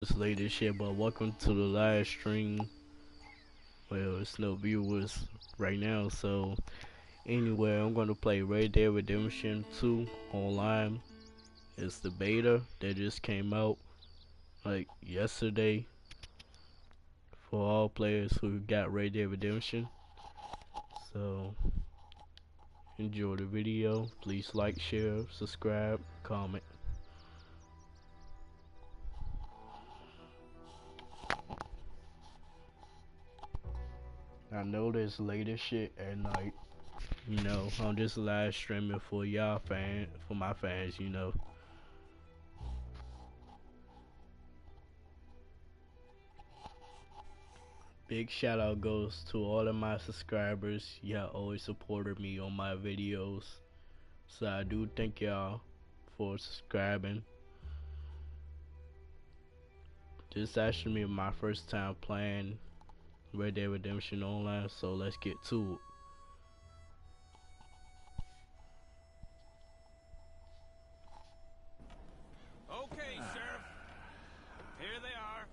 This latest shit, but welcome to the live stream. Well, it's no viewers right now, so anyway, I'm gonna play Red Dead Redemption 2 online. It's the beta that just came out like yesterday for all players who got Red Dead Redemption. So enjoy the video. Please like, share, subscribe, comment. I know this latest shit at night. I'm just live streaming for y'all for my fans. Big shout out goes to all of my subscribers. Y'all always supported me on my videos. So I do thank y'all for subscribing. This actually my first time playing Red Dead Redemption Online, so let's get to it. Okay, Sheriff. Here they are.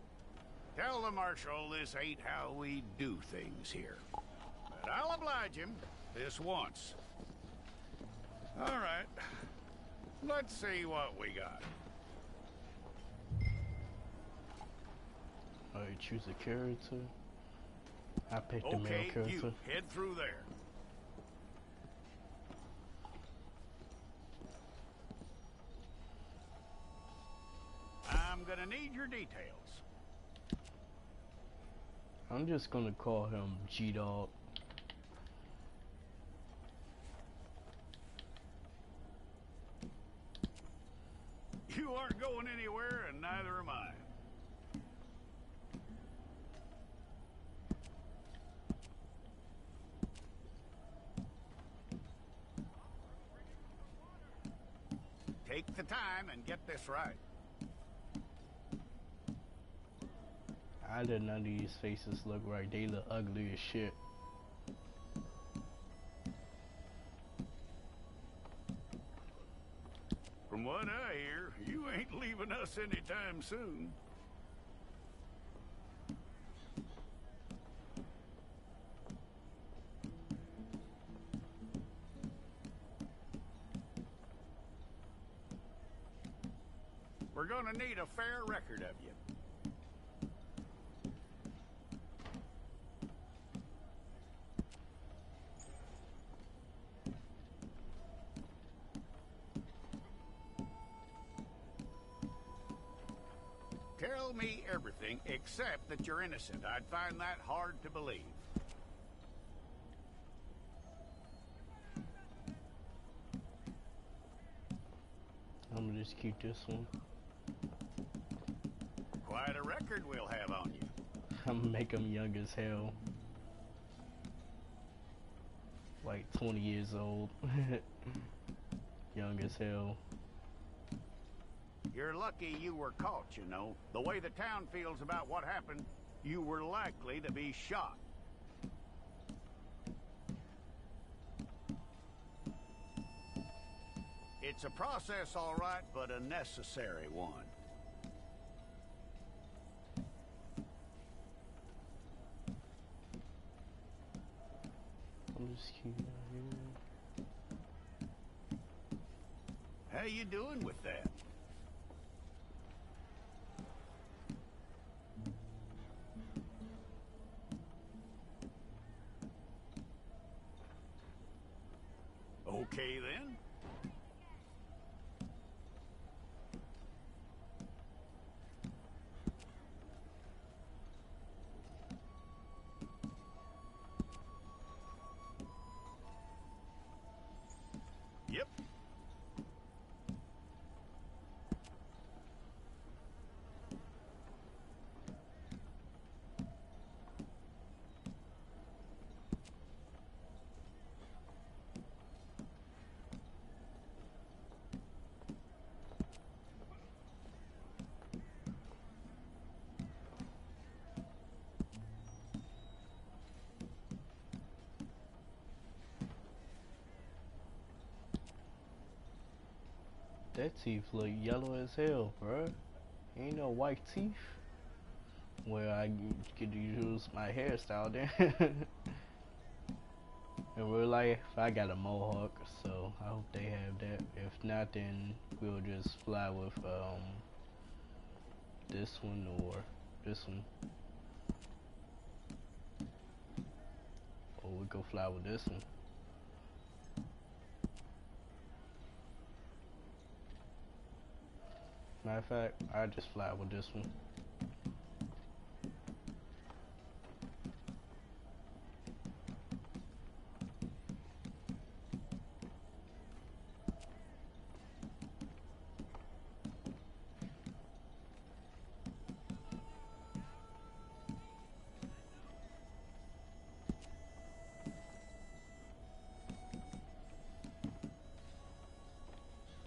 Tell the Marshal this ain't how we do things here. But I'll oblige him this once. All right. Let's see what we got. Alright, choose a character. I picked the male Okay, character. you head through there. I'm gonna need your details. I'm just gonna call him G-Dog. You aren't going anywhere, and neither am I. Take the time and get this right. I did none of these faces look right. They look ugly as shit. From what I hear, you ain't leaving us anytime soon. We're gonna need a fair record of you. Tell me everything except that you're innocent. I'd find that hard to believe. I'm gonna just keep this one. Quite a record we'll have on you. I'm gonna make him young as hell. Like 20 years old. Young as hell. You're lucky you were caught, you know. The way the town feels about what happened, you were likely to be shot. It's a process, all right, but a necessary one. I'm just keep it out here. How you doing with that? Okay, then. Yep. That teeth look yellow as hell, bruh. Ain't no white teeth. where I get to use my hairstyle there. In real life, I got a mohawk, so I hope they have that. If not, then we'll just fly with this one or this one. Or we go fly with this one. Matter of fact, I just fly with this one.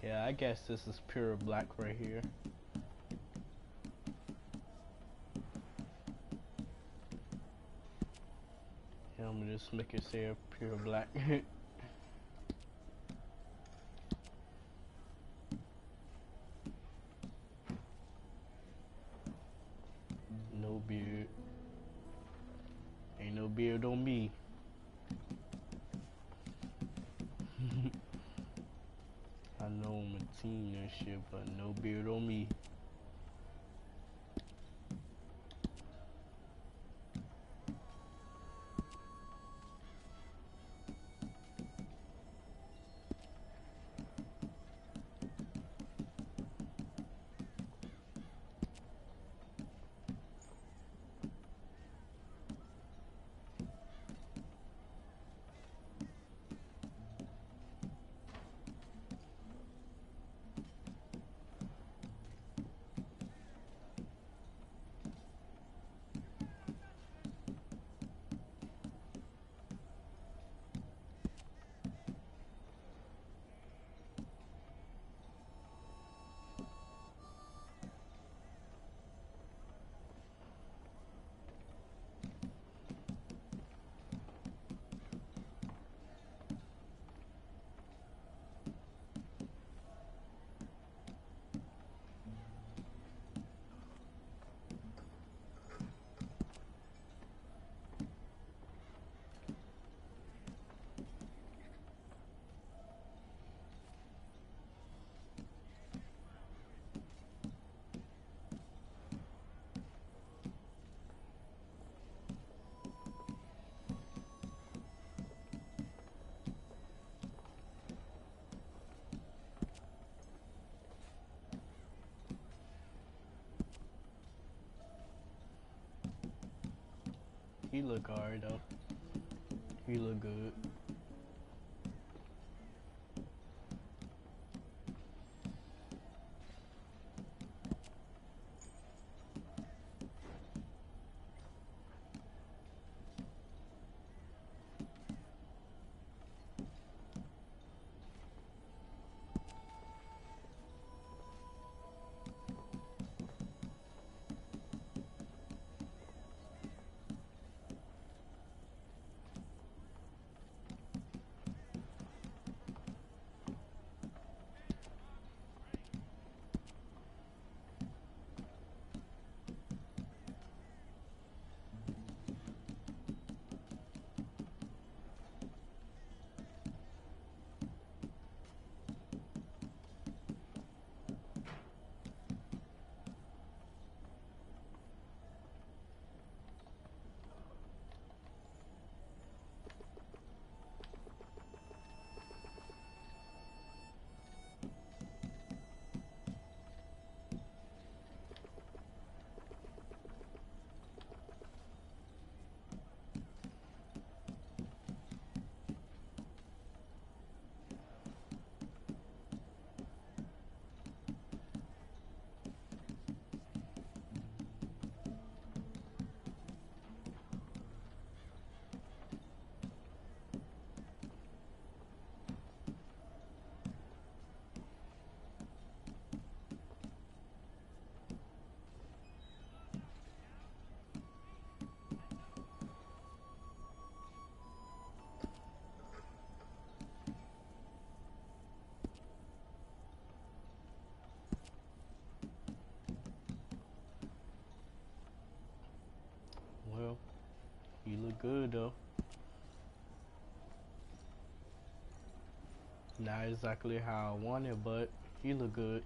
Yeah, I guess this is pure black right here. Yeah, I'm gonna just make it say pure black. No beard. Ain't no beard on me. I know I'm a teen and shit, but no beard on me. He look alright though. He look good. You look good though. Not exactly how I want it, but you look good.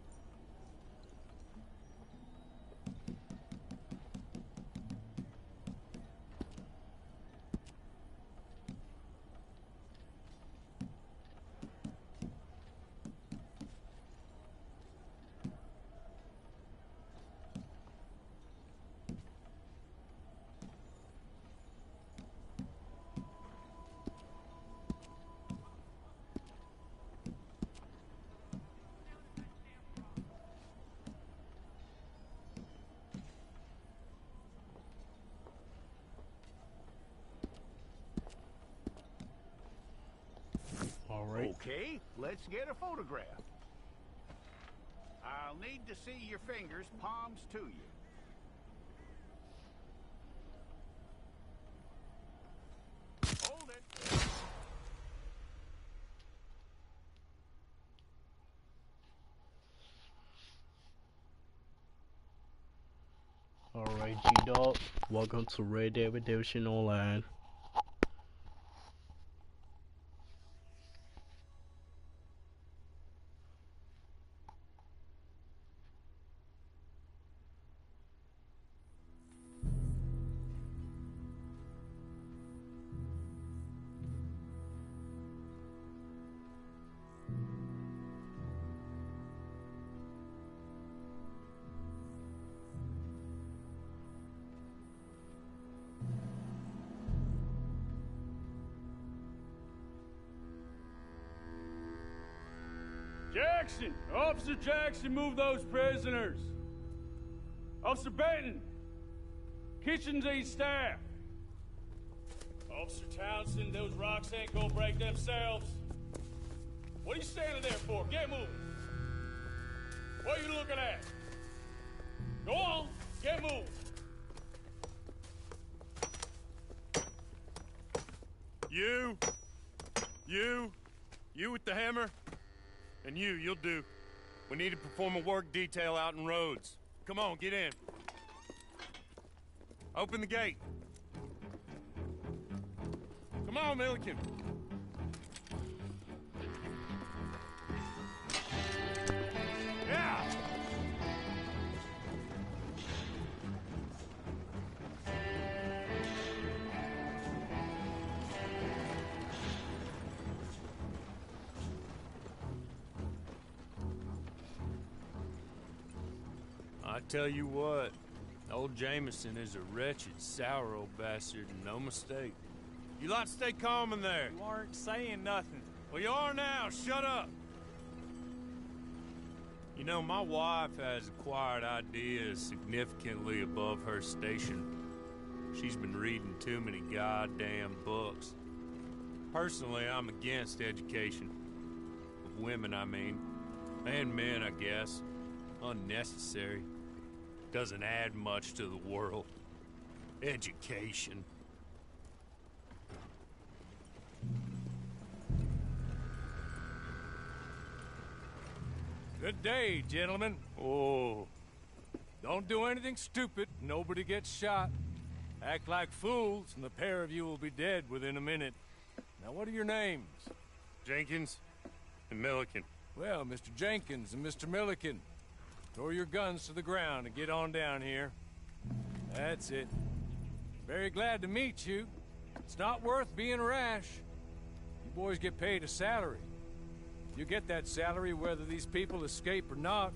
All right. Okay, let's get a photograph. I'll need to see your fingers, palms to you. Hold it. All right, G-Dog. Welcome to Red Dead Redemption Online. Jackson! Officer Jackson, move those prisoners! Officer Benton! Kitchens aid staff! Officer Townsend, those rocks ain't gonna break themselves. What are you standing there for? Get moving! What are you looking at? Go on, get moving! You with the hammer? And you'll do. We need to perform a work detail out in Rhodes. Come on, get in. Open the gate. Come on, Milliken. Yeah! I tell you what, old Jameson is a wretched, sour old bastard, and no mistake. You lot stay calm in there. You aren't saying nothing. Well, you are now. Shut up. You know, my wife has acquired ideas significantly above her station. She's been reading too many goddamn books. Personally, I'm against education. Of women, I mean. And men, I guess. Unnecessary. Doesn't add much to the world. Education. Good day, gentlemen. Oh, Don't do anything stupid. Nobody gets shot. Act like fools, and the pair of you will be dead within a minute. Now, what are your names? Jenkins and Milliken. Well, Mr. Jenkins and Mr. Milliken, throw your guns to the ground and get on down here. That's it. Very glad to meet you. It's not worth being rash. You boys get paid a salary. You get that salary whether these people escape or not.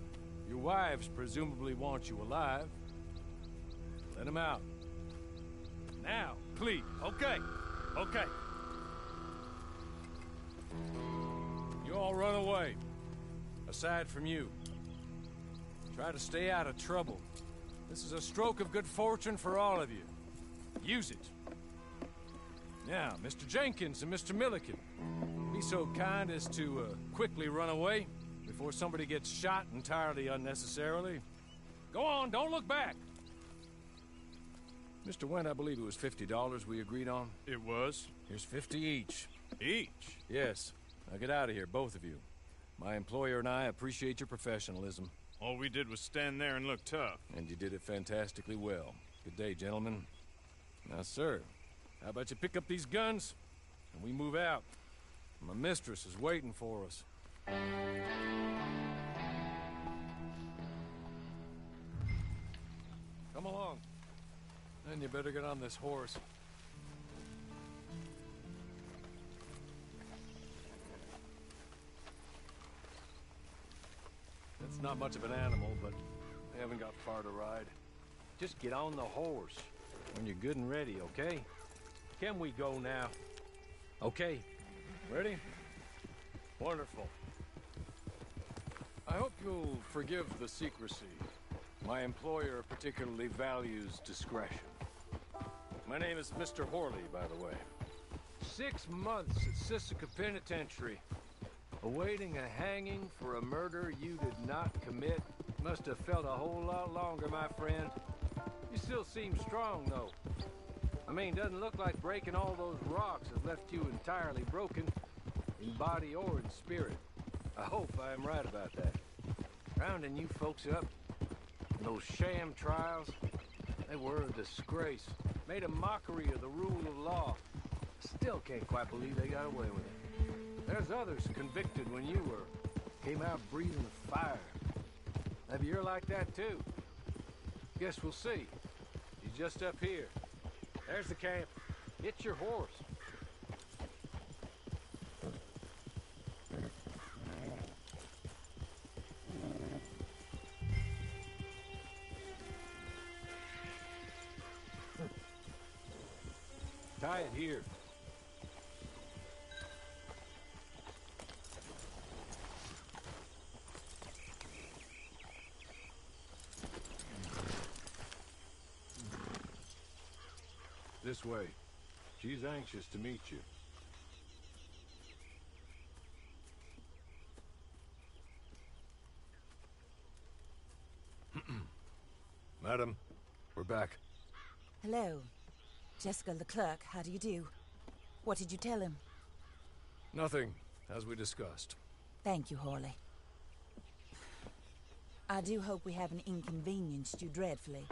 Your wives presumably want you alive. Let them out. Now, please. Okay, okay. You all run away. Aside from you. Try to stay out of trouble. This is a stroke of good fortune for all of you. Use it. Now, Mr. Jenkins and Mr. Milliken, be so kind as to quickly run away before somebody gets shot entirely unnecessarily. Go on, don't look back. Mr. Wendt, I believe it was $50 we agreed on. It was. Here's 50 each. Each? Yes. Now get out of here, both of you. My employer and I appreciate your professionalism. All we did was stand there and look tough. And you did it fantastically well. Good day, gentlemen. Now, sir, How about you pick up these guns, and we move out? My mistress is waiting for us. Come along. Then you better get on this horse. It's not much of an animal, but I haven't got far to ride. Just get on the horse when you're good and ready, okay? Can we go now? Okay. Ready? Wonderful. I hope you'll forgive the secrecy. My employer particularly values discretion. My name is Mr. Horley, by the way. 6 months at Sisika Penitentiary, awaiting a hanging for a murder you did not commit. Must have felt a whole lot longer, my friend. You still seem strong, though. I mean, doesn't look like breaking all those rocks has left you entirely broken, in body or in spirit. I hope I am right about that. Rounding you folks up, those sham trials, they were a disgrace. Made a mockery of the rule of law. Still can't quite believe they got away with it. There's others convicted when you were. Came out breathing fire. Maybe you're like that too. Guess we'll see. He's just up here. There's the camp. Get your horse. Tie it here. This way. She's anxious to meet you. Madam, we're back. Hello. Jessica Leclerc, how do you do? What did you tell him? Nothing, as we discussed. Thank you, Horley. I do hope we haven't inconvenienced you dreadfully.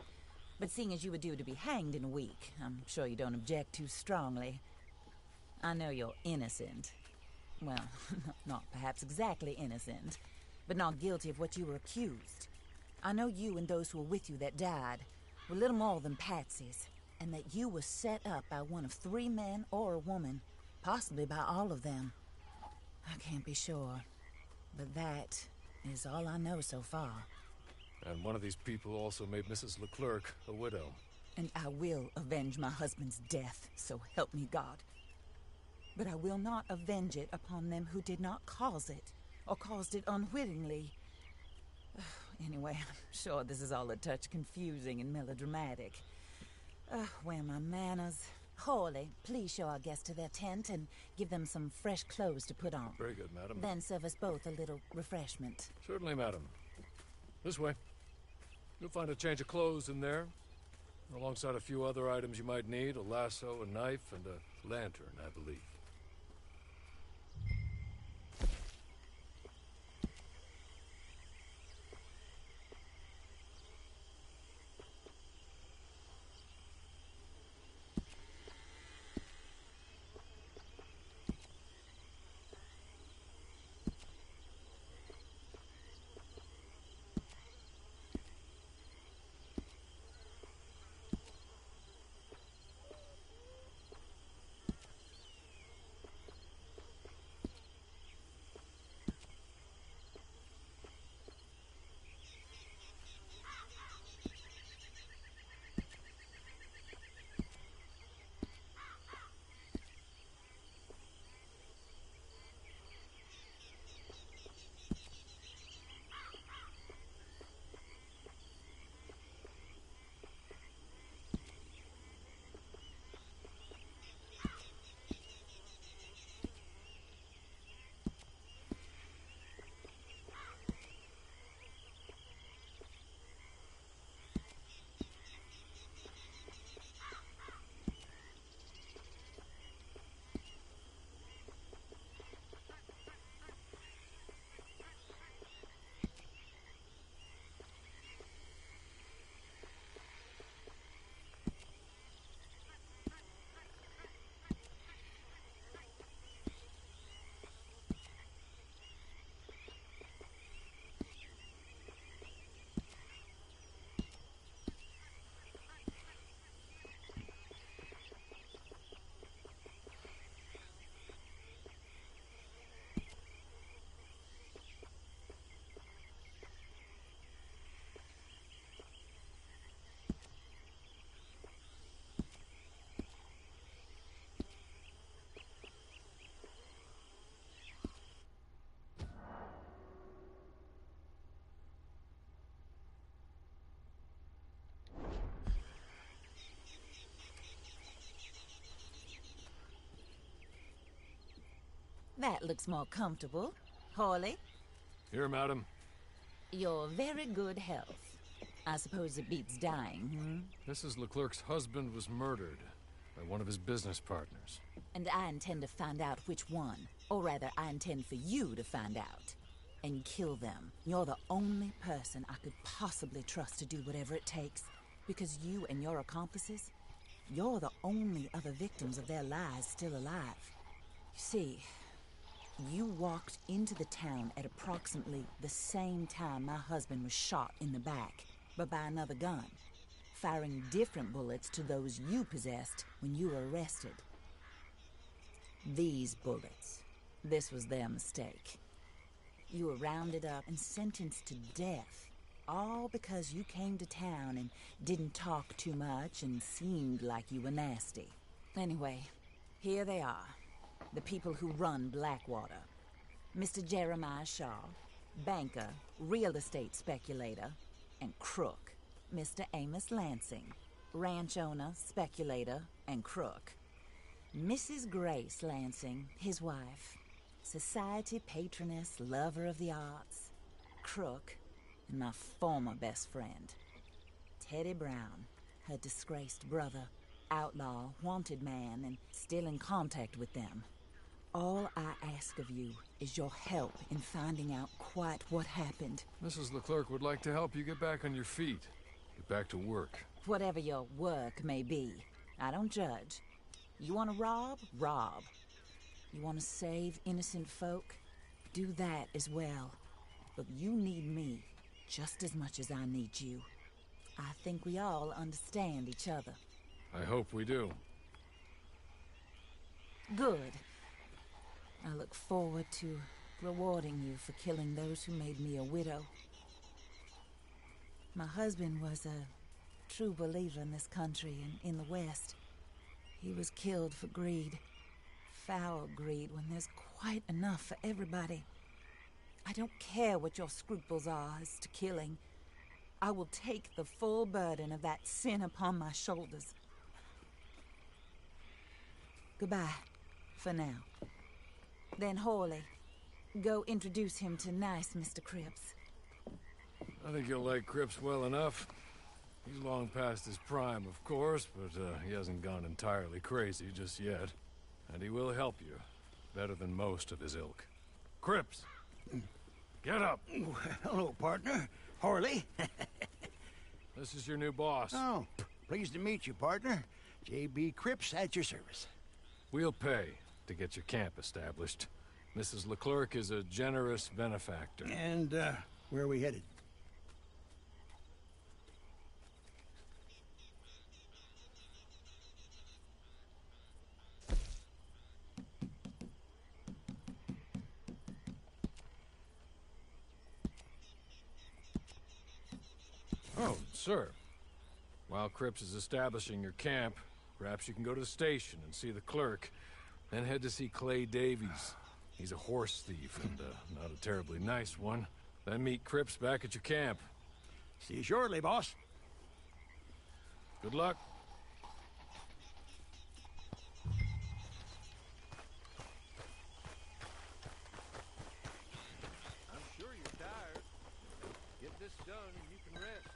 But seeing as you were due to be hanged in a week, I'm sure you don't object too strongly. I know you're innocent. Well, not perhaps exactly innocent, but not guilty of what you were accused. I know you and those who were with you that died were little more than patsies, and that you were set up by one of 3 men or a woman, possibly by all of them. I can't be sure, but that is all I know so far. And one of these people also made Mrs. Leclerc a widow. And I will avenge my husband's death, so help me God. But I will not avenge it upon them who did not cause it, or caused it unwittingly. Anyway, I'm sure this is all a touch confusing and melodramatic. Where are my manners? Horley, please show our guests to their tent and give them some fresh clothes to put on. Very good, madam. Then serve us both a little refreshment. Certainly, madam. This way. You'll find a change of clothes in there, alongside a few other items you might need, a lasso, a knife, and a lantern, I believe. That looks more comfortable. Hawley, Here, madam. your very good health. I suppose it beats dying, Mrs. Leclerc's husband was murdered by one of his business partners. And I intend to find out which one. Or rather, I intend for you to find out. And kill them. You're the only person I could possibly trust to do whatever it takes. Because you and your accomplices, you're the only other victims of their lies still alive. You see, you walked into the town at approximately the same time my husband was shot in the back, but by another gun, firing different bullets to those you possessed when you were arrested. These bullets, this was their mistake. You were rounded up and sentenced to death, all because you came to town and didn't talk too much and seemed like you were nasty. Anyway, here they are, the people who run Blackwater. Mr. Jeremiah Shaw, banker, real estate speculator, and crook. Mr. Amos Lansing, ranch owner, speculator, and crook. Mrs. Grace Lansing, his wife, society patroness, lover of the arts, crook, and my former best friend. Teddy Brown, her disgraced brother, outlaw, wanted man, and still in contact with them. All I ask of you is your help in finding out quite what happened. Mrs. Leclerc would like to help you get back on your feet. Get back to work. Whatever your work may be, I don't judge. You want to rob? Rob. You want to save innocent folk? Do that as well. But you need me just as much as I need you. I think we all understand each other. I hope we do. Good. I look forward to rewarding you for killing those who made me a widow. My husband was a true believer in this country and in the West. He was killed for greed. Foul greed when there's quite enough for everybody. I don't care what your scruples are as to killing. I will take the full burden of that sin upon my shoulders. Goodbye, for now. Then Hawley, go introduce him to nice Mr. Cripps. I think you'll like Cripps well enough. He's long past his prime, of course, but he hasn't gone entirely crazy just yet. And he will help you, better than most of his ilk. Cripps! Get up! Hello, partner. Harley. This is your new boss. Oh, pleased to meet you, partner. J.B. Cripps at your service. We'll pay to get your camp established. Mrs. Leclerc is a generous benefactor. And, where are we headed? Oh, sir. While Cripps is establishing your camp, perhaps you can go to the station and see the clerk, then head to see Clay Davies. He's a horse thief, and not a terribly nice one. Then meet Cripps back at your camp. See you shortly, boss. Good luck. I'm sure you're tired. Get this done and you can rest.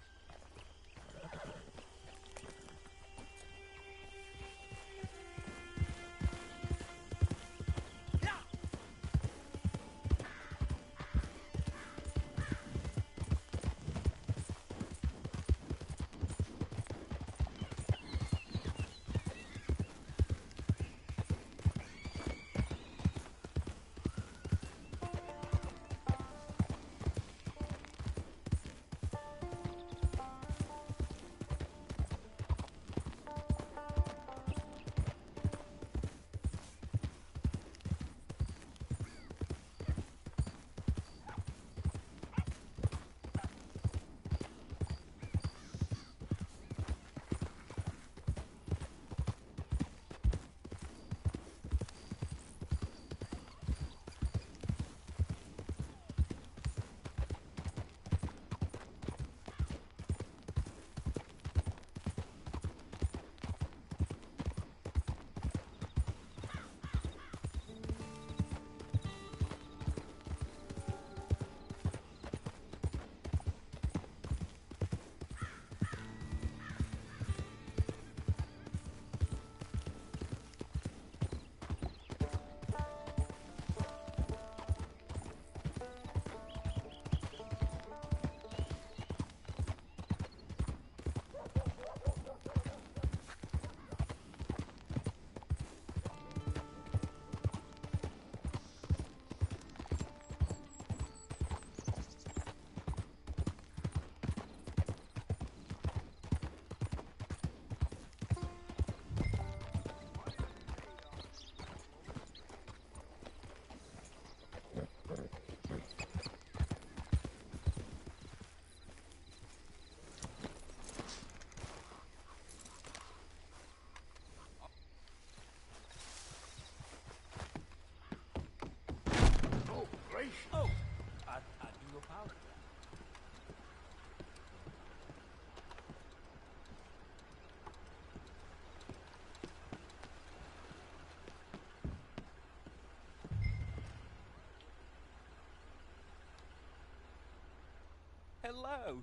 hello.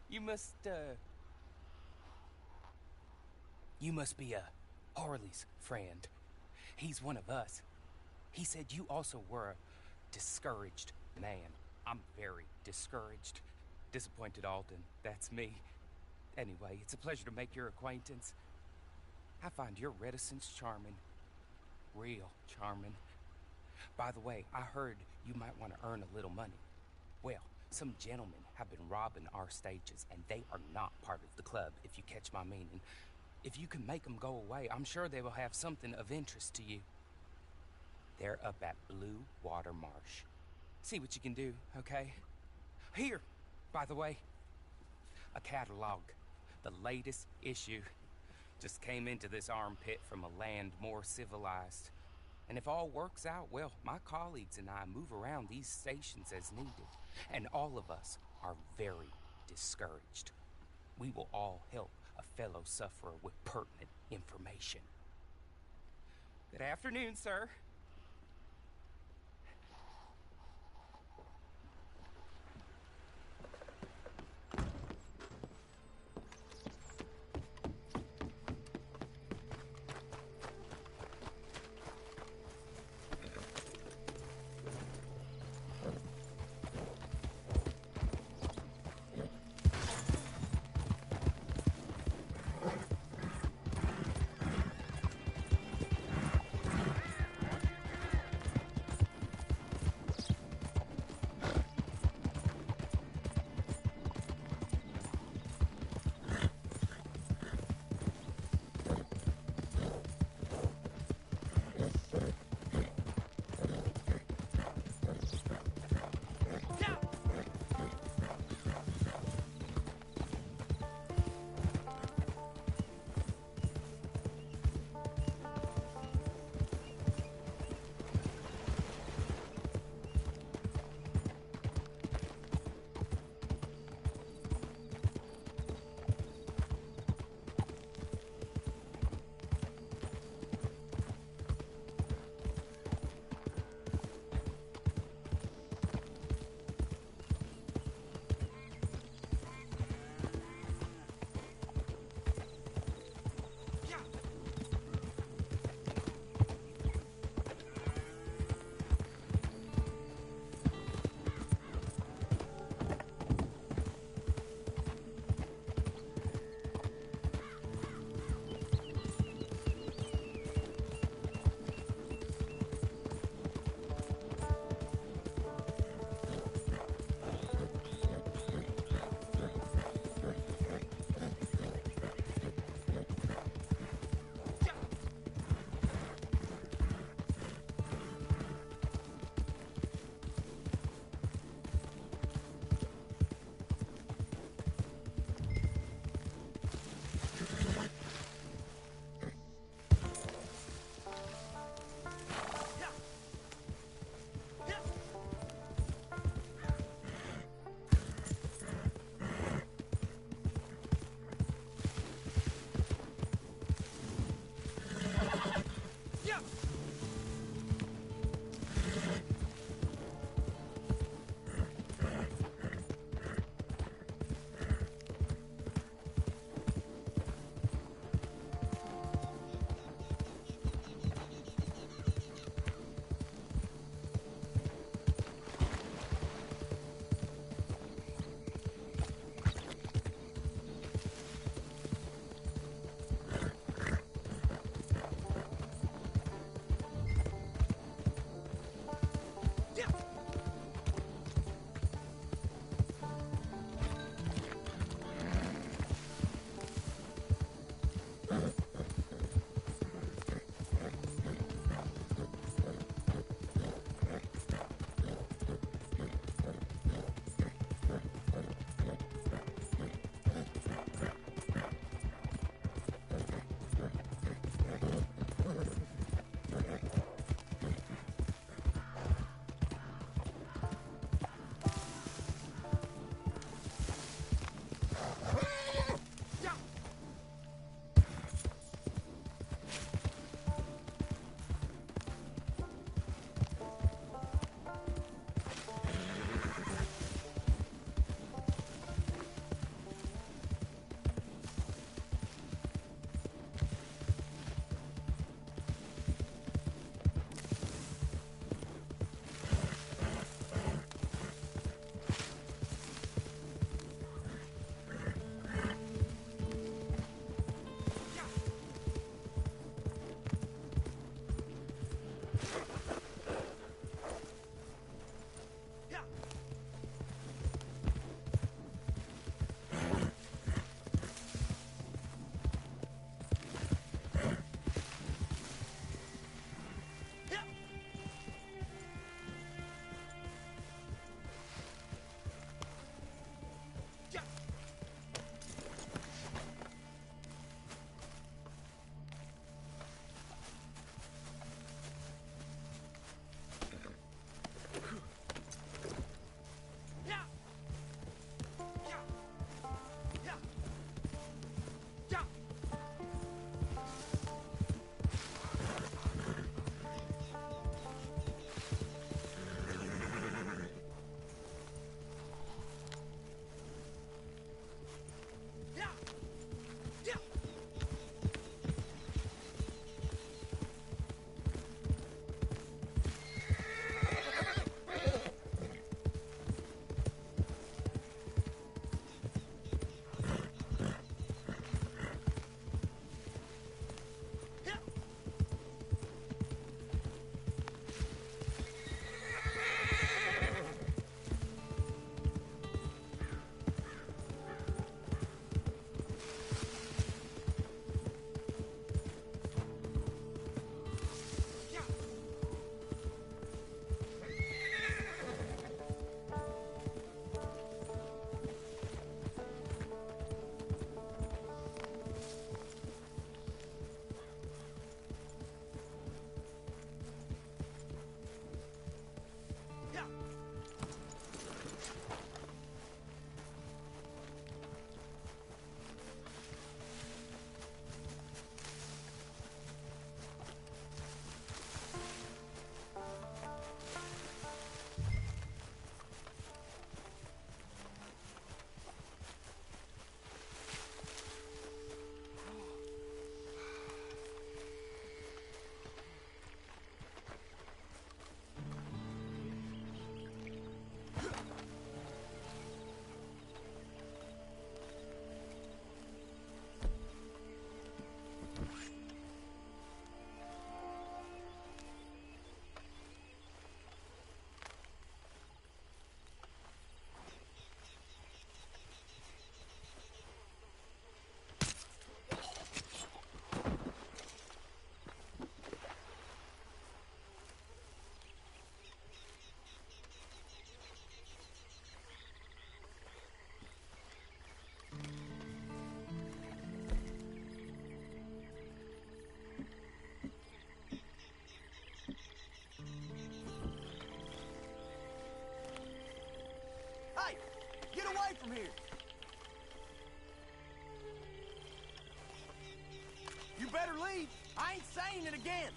You must be Harley's friend. He's one of us. He said you also were a discouraged man. I'm very discouraged. Disappointed Alden, that's me. Anyway, it's a pleasure to make your acquaintance. I find your reticence charming. Real charming. By the way, I heard you might want to earn a little money. Well, some gentlemen have been robbing our stages, and they are not part of the club, if you catch my meaning. If you can make them go away, I'm sure they will have something of interest to you. They're up at Blue Water Marsh. See what you can do, okay? Here, by the way, a catalog. The latest issue. Just came into this armpit from a land more civilized. And if all works out, well, my colleagues and I move around these stations as needed. And all of us are very discouraged. We will all help a fellow sufferer with pertinent information. Good afternoon, sir. leave. I ain't saying it again.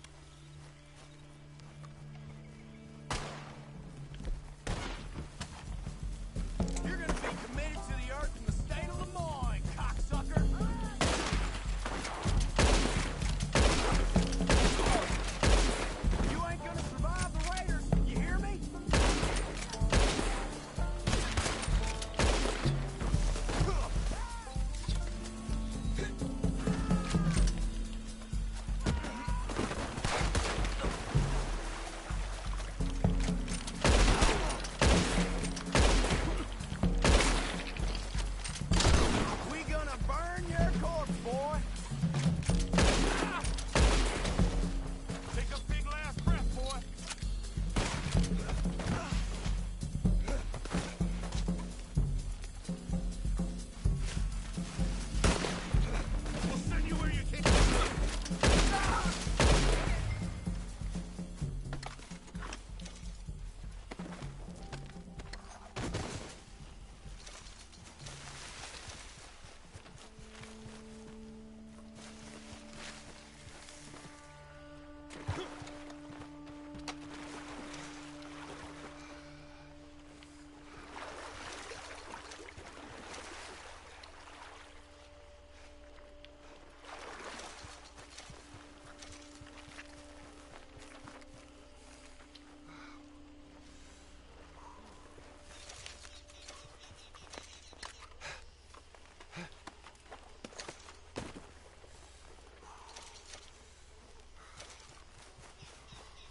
You're gonna be committed to the earth in the state of Lemoyne, cocksucker. You ain't gonna survive the raiders, you hear me? We gonna burn your corpse, boy. Take a big last breath, boy. We'll send you where you can.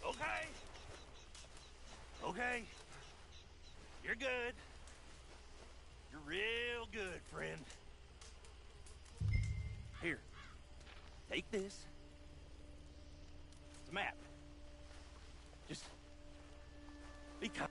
Okay. Okay. You're good. You're real good, friend. Here. Take this. It's a map. Just be kind.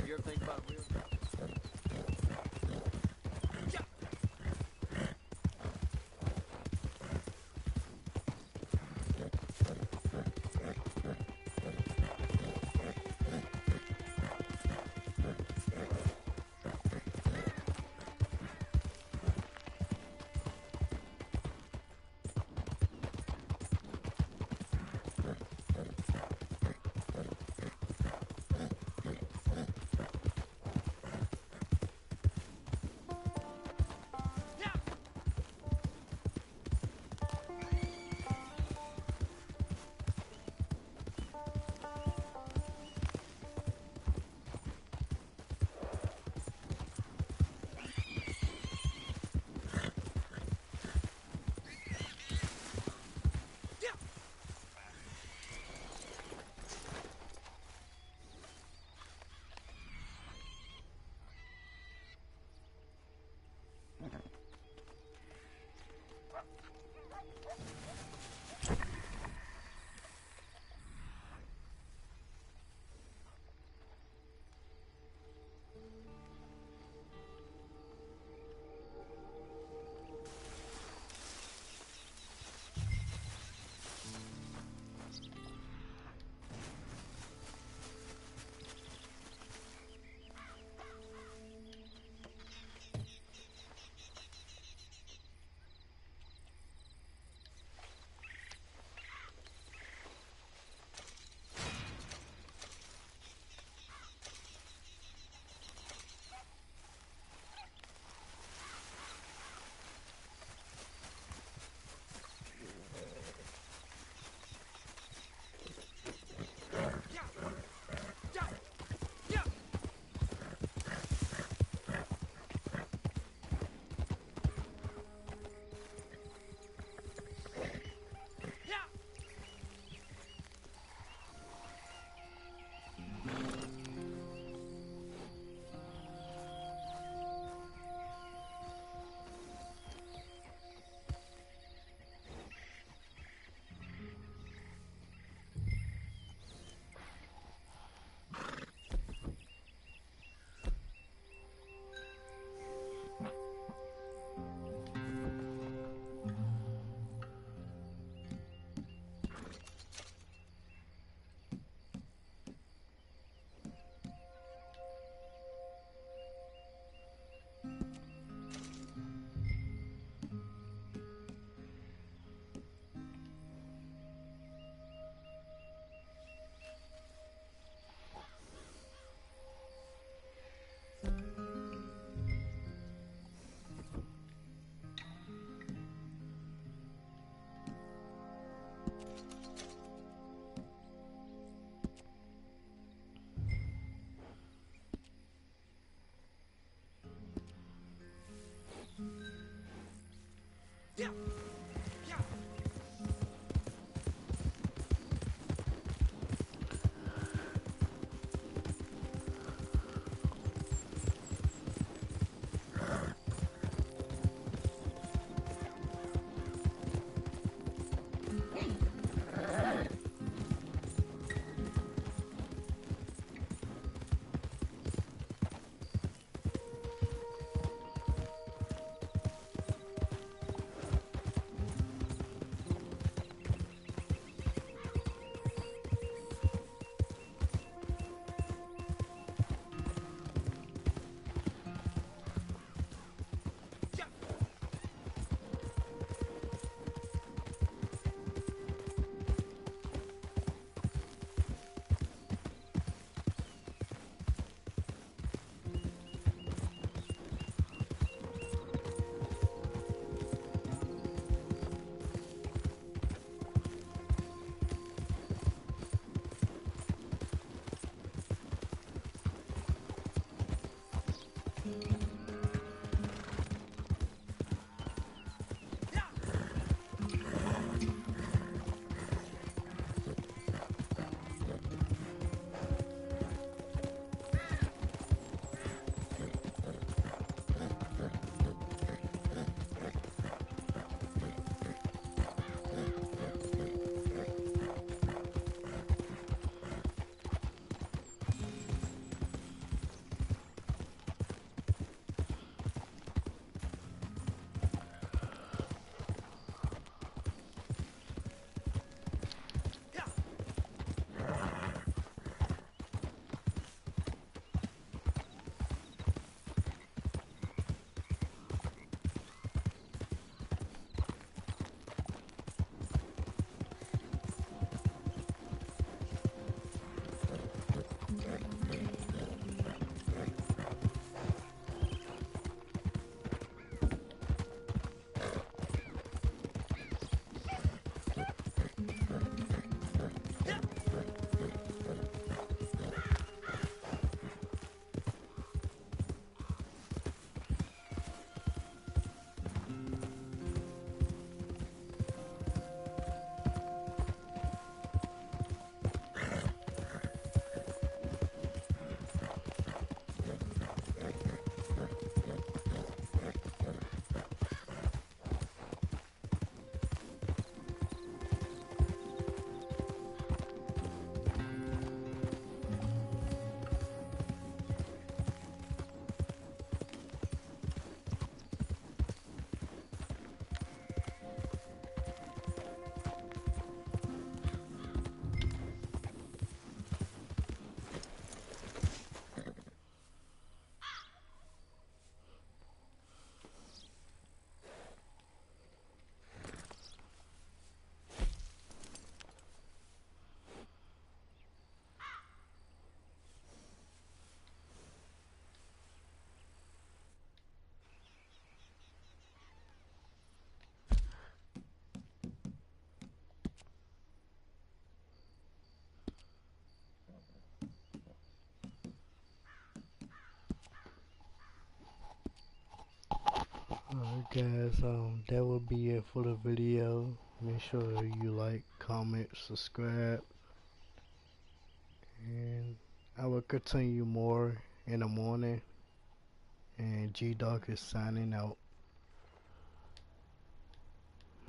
You ever think about real Alright guys, that will be it for the video. Make sure you like, comment, subscribe, and I will continue more in the morning. And G Dog is signing out.